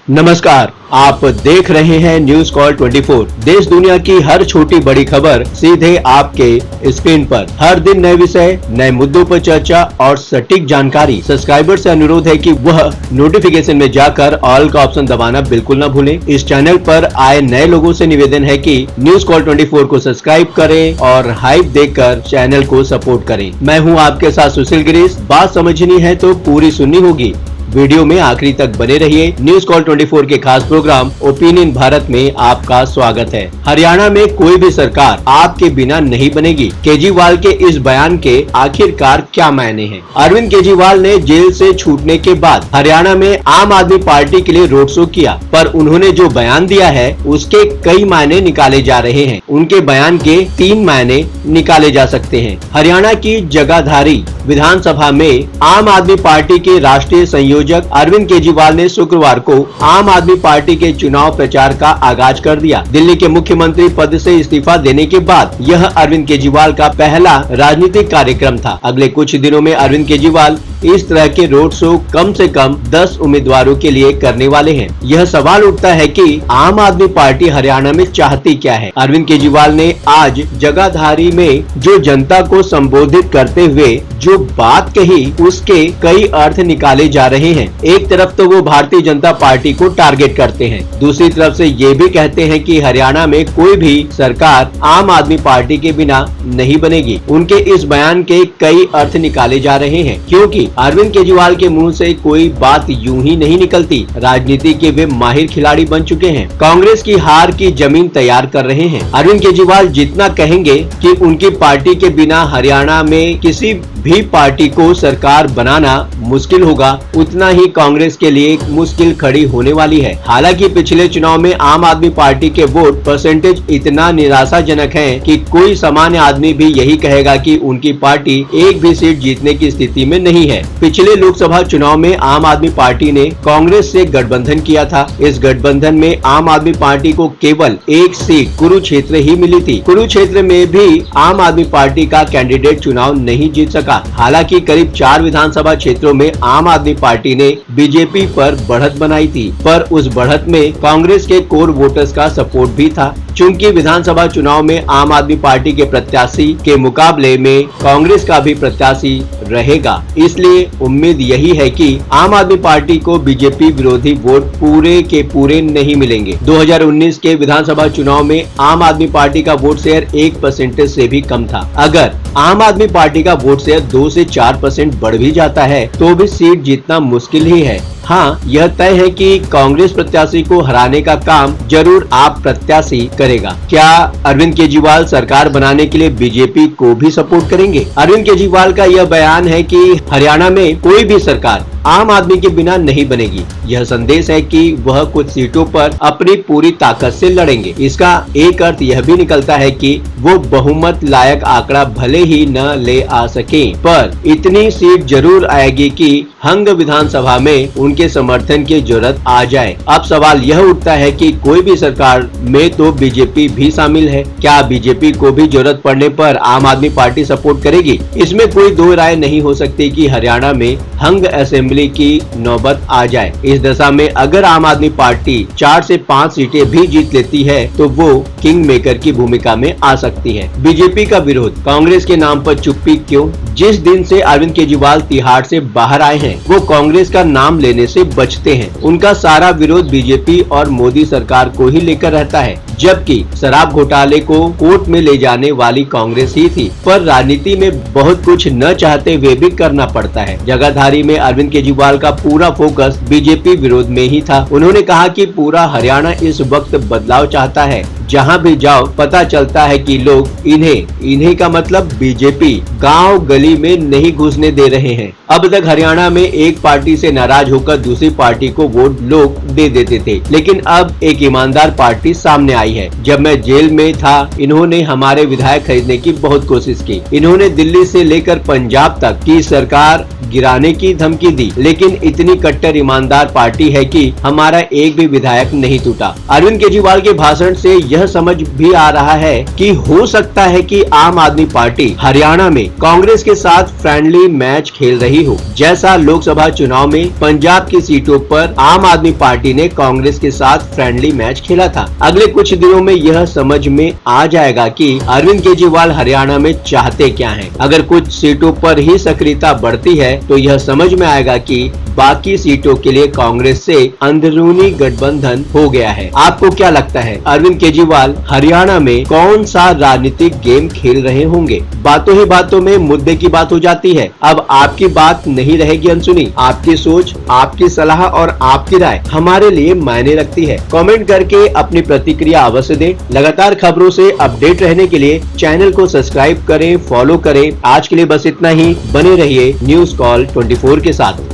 नमस्कार, आप देख रहे हैं न्यूज कॉल 24। देश दुनिया की हर छोटी बड़ी खबर सीधे आपके स्क्रीन पर। हर दिन नए विषय, नए मुद्दों पर चर्चा और सटीक जानकारी। सब्सक्राइबर से अनुरोध है कि वह नोटिफिकेशन में जाकर ऑल का ऑप्शन दबाना बिल्कुल न भूलें। इस चैनल पर आए नए लोगों से निवेदन है कि न्यूज कॉल 24 को सब्सक्राइब करें और हाइप देकर चैनल को सपोर्ट करें। मैं हूँ आपके साथ सुशील गिरीश। बात समझनी है तो पूरी सुननी होगी। वीडियो में आखिरी तक बने रहिए। न्यूज कॉल 24 के खास प्रोग्राम ओपिनियन भारत में आपका स्वागत है। हरियाणा में कोई भी सरकार आपके बिना नहीं बनेगी। केजरीवाल के इस बयान के आखिरकार क्या मायने हैं? अरविंद केजरीवाल ने जेल से छूटने के बाद हरियाणा में आम आदमी पार्टी के लिए रोड शो किया, पर उन्होंने जो बयान दिया है उसके कई मायने निकाले जा रहे हैं। उनके बयान के 3 मायने निकाले जा सकते हैं। हरियाणा की जगाधारी विधानसभा में आम आदमी पार्टी के राष्ट्रीय संयोजक अरविंद केजरीवाल ने शुक्रवार को आम आदमी पार्टी के चुनाव प्रचार का आगाज कर दिया। दिल्ली के मुख्यमंत्री पद से इस्तीफा देने के बाद यह अरविंद केजरीवाल का पहला राजनीतिक कार्यक्रम था। अगले कुछ दिनों में अरविंद केजरीवाल इस तरह के रोड शो कम से कम 10 उम्मीदवारों के लिए करने वाले हैं। यह सवाल उठता है कि आम आदमी पार्टी हरियाणा में चाहती क्या है? अरविंद केजरीवाल ने आज जगाधारी में जो जनता को संबोधित करते हुए जो बात कही, उसके कई अर्थ निकाले जा रहे हैं। एक तरफ तो वो भारतीय जनता पार्टी को टारगेट करते हैं, दूसरी तरफ से ये भी कहते हैं कि हरियाणा में कोई भी सरकार आम आदमी पार्टी के बिना नहीं बनेगी। उनके इस बयान के कई अर्थ निकाले जा रहे हैं, क्योंकि अरविंद केजरीवाल के मुंह से कोई बात यूं ही नहीं निकलती। राजनीति के वे माहिर खिलाड़ी बन चुके हैं। कांग्रेस की हार की जमीन तैयार कर रहे हैं। अरविंद केजरीवाल जितना कहेंगे कि उनकी पार्टी के बिना हरियाणा में किसी भी पार्टी को सरकार बनाना मुश्किल होगा, उतना ही कांग्रेस के लिए मुश्किल खड़ी होने वाली है। हालांकि पिछले चुनाव में आम आदमी पार्टी के वोट परसेंटेज इतना निराशाजनक है कि कोई सामान्य आदमी भी यही कहेगा कि उनकी पार्टी एक भी सीट जीतने की स्थिति में नहीं है। पिछले लोकसभा चुनाव में आम आदमी पार्टी ने कांग्रेस से गठबंधन किया था। इस गठबंधन में आम आदमी पार्टी को केवल एक सीट कुरुक्षेत्र ही मिली थी। कुरुक्षेत्र में भी आम आदमी पार्टी का कैंडिडेट चुनाव नहीं जीत सका। हालांकि करीब 4 विधानसभा क्षेत्रों में आम आदमी पार्टी ने बीजेपी पर बढ़त बनाई थी, पर उस बढ़त में कांग्रेस के कोर वोटर्स का सपोर्ट भी था। चूंकि विधानसभा चुनाव में आम आदमी पार्टी के प्रत्याशी के मुकाबले में कांग्रेस का भी प्रत्याशी रहेगा, इसलिए उम्मीद यही है कि आम आदमी पार्टी को बीजेपी विरोधी वोट पूरे के पूरे नहीं मिलेंगे। 2019 के विधानसभा चुनाव में आम आदमी पार्टी का वोट शेयर 1% से भी कम था। अगर आम आदमी पार्टी का वोट शेयर 2 से 4% बढ़ भी जाता है तो भी सीट जीतना मुश्किल ही है। हाँ, यह तय है कि कांग्रेस प्रत्याशी को हराने का काम जरूर आप प्रत्याशी करेगा। क्या अरविंद केजरीवाल सरकार बनाने के लिए बीजेपी को भी सपोर्ट करेंगे? अरविंद केजरीवाल का यह बयान है कि हरियाणा में कोई भी सरकार आम आदमी के बिना नहीं बनेगी। यह संदेश है कि वह कुछ सीटों पर अपनी पूरी ताकत से लड़ेंगे। इसका एक अर्थ यह भी निकलता है कि वो बहुमत लायक आंकड़ा भले ही न ले आ सके, पर इतनी सीट जरूर आएगी कि हंग विधानसभा में उनके समर्थन की जरूरत आ जाए। अब सवाल यह उठता है कि कोई भी सरकार में तो बीजेपी भी शामिल है। क्या बीजेपी को भी जरूरत पड़ने पर आम आदमी पार्टी सपोर्ट करेगी? इसमें कोई दो राय नहीं हो सकती कि हरियाणा में हंग असेंबली की नौबत आ जाए। इस दशा में अगर आम आदमी पार्टी 4 से 5 सीटें भी जीत लेती है तो वो किंग मेकर की भूमिका में आ सकती है। बीजेपी का विरोध, कांग्रेस के नाम पर चुप्पी क्यों? जिस दिन से अरविंद केजरीवाल तिहाड़ से बाहर आए हैं, वो कांग्रेस का नाम लेने से बचते हैं। उनका सारा विरोध बीजेपी और मोदी सरकार को ही लेकर रहता है, जबकि शराब घोटाले को कोर्ट में ले जाने वाली कांग्रेस ही थी। पर राजनीति में बहुत कुछ न चाहते हुए भी करना पड़ता है। जगाधारी में अरविंद केजरीवाल का पूरा फोकस बीजेपी विरोध में ही था। उन्होंने कहा कि पूरा हरियाणा इस वक्त बदलाव चाहता है। जहां भी जाओ पता चलता है कि लोग इन्हें का मतलब बीजेपी गांव गली में नहीं घुसने दे रहे हैं। अब तक हरियाणा में एक पार्टी से नाराज होकर दूसरी पार्टी को वोट लोग दे देते थे, लेकिन अब एक ईमानदार पार्टी सामने आई आई है। जब मैं जेल में था इन्होंने हमारे विधायक खरीदने की बहुत कोशिश की। इन्होंने दिल्ली से लेकर पंजाब तक की सरकार गिराने की धमकी दी, लेकिन इतनी कट्टर ईमानदार पार्टी है कि हमारा एक भी विधायक नहीं टूटा। अरविंद केजरीवाल के भाषण से यह समझ भी आ रहा है कि हो सकता है कि आम आदमी पार्टी हरियाणा में कांग्रेस के साथ फ्रेंडली मैच खेल रही हो, जैसा लोकसभा चुनाव में पंजाब की सीटों पर आम आदमी पार्टी ने कांग्रेस के साथ फ्रेंडली मैच खेला था। अगले कुछ दिनों में यह समझ में आ जाएगा कि अरविंद केजरीवाल हरियाणा में चाहते क्या हैं। अगर कुछ सीटों पर ही सक्रियता बढ़ती है तो यह समझ में आएगा कि बाकी सीटों के लिए कांग्रेस से अंदरूनी गठबंधन हो गया है। आपको क्या लगता है, अरविंद केजरीवाल हरियाणा में कौन सा राजनीतिक गेम खेल रहे होंगे? बातों ही बातों में मुद्दे की बात हो जाती है। अब आपकी बात नहीं रहेगी अनसुनी। आपकी सोच, आपकी सलाह और आपकी राय हमारे लिए मायने रखती है। कमेंट करके अपनी प्रतिक्रिया अवश्य दें। लगातार खबरों से अपडेट रहने के लिए चैनल को सब्सक्राइब करें, फॉलो करें। आज के लिए बस इतना ही। बने रहिए न्यूज़ कॉल 24 के साथ।